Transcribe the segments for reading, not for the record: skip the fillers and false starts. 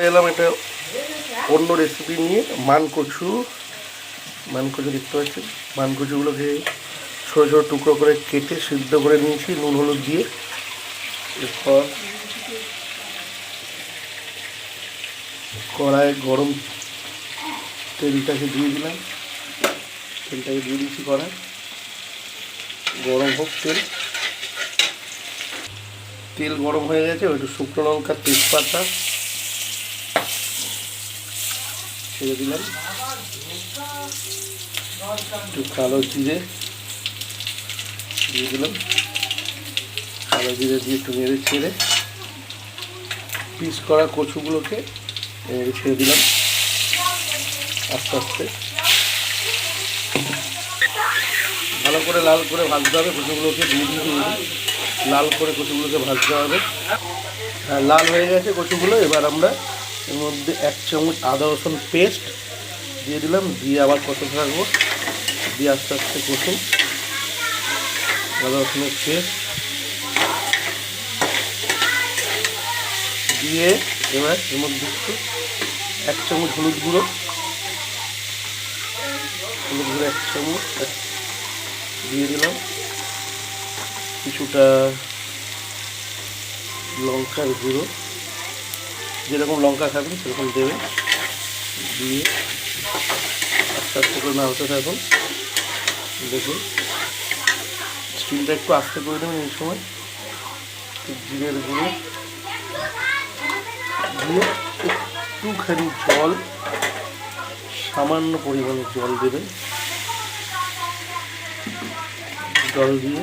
এলাম একটা অন্য রেসিপি নিয়ে। মানকচু দেখতে পাচ্ছেন। মানকচুগুলোকে ছোটো ছোটো টুকরো করে কেটে সিদ্ধ করে নিয়েছি নুন হলুদ দিয়ে। এরপর কড়াইয়ে গরম তেলটাকে দিয়ে দিলাম। তেলটাকে দিয়ে দিচ্ছি কড়াই, গরম হোক তেল গরম হয়ে গেছে। একটু শুকনো লঙ্কা, তেজপাতা ছেড়ে দিলাম, একটু কালো জিরে দিয়ে দিলাম। কালো জিরে দিয়ে একটু নেড়ে ছেড়ে পিস করা কচুগুলোকে ছেড়ে দিলাম আস্তে আস্তে। ভালো করে লাল করে ভাজতে হবে কচুগুলোকে, দিয়ে লাল করে কচুগুলোকে ভাজতে হবে। হ্যাঁ, লাল হয়ে গেছে কচুগুলো। এবার আমরা এর মধ্যে 1 চামচ আদা রসুন পেস্ট দিয়ে দিলাম, দিয়ে আবার কষাতে থাকবো। দিয়ে আস্তে আস্তে কষুন আদা রসুনের পেস্ট দিয়ে। এবার এর মধ্যে একটু 1 চামচ হলুদ গুঁড়ো 1 চামচ দিয়ে দিলাম। কিছুটা লঙ্কার গুঁড়ো, যেরকম লঙ্কা খাবেন সেরকম দেবেন। দিয়ে আস্তে আস্তে করে নাড়তে থাকুন। দেখুন স্টিমটা একটু আস্তে করে দেবেন। এই সময় জিরের গুঁড়ো দিয়ে একটুখানি জল, সামান্য পরিমাণে জল দেবেন। জল দিয়ে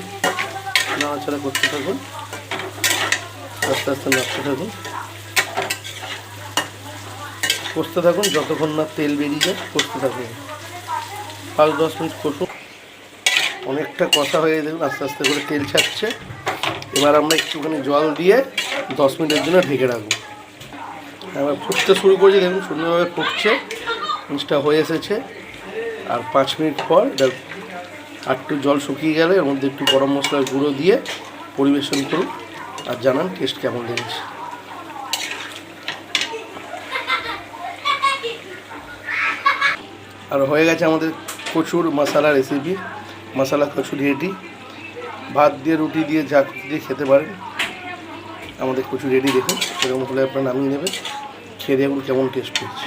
নাড়াচাড়া করতে থাকুন, আস্তে আস্তে নাড়তে থাকুন, কষতে থাকুন যতক্ষণ না তেল বেরিয়ে যায়। কষতে থাকুন 5-10 মিনিট কষুন। অনেকটা কষা হয়ে দেখুন আস্তে আস্তে করে তেল ছাড়ছে। এবার আমরা একটুখানি জল দিয়ে 10 মিনিটের জন্য ঢেকে রাখবো। এবার ফুটতে শুরু করেছি, দেখুন সুন্দরভাবে ফুটছে, জিনিসটা হয়ে এসেছে। আর 5 মিনিট পর এটা আর একটু জল শুকিয়ে গেলে এর মধ্যে একটু গরম মশলার গুঁড়ো দিয়ে পরিবেশন করুন আর জানান টেস্ট কেমন লেগেছে। আর হয়ে গেছে আমাদের কচুর মশলা রেসিপি। মশলা কচুরি রেডি। ভাত দিয়ে, রুটি দিয়ে, যা দিয়ে খেতে পারেন। আমাদের কচুরি রেডি। দেখুন এরকম হলে আপনারা নামিয়ে নেবেন। খেয়ে দেখুন কেমন টেস্ট হয়েছে।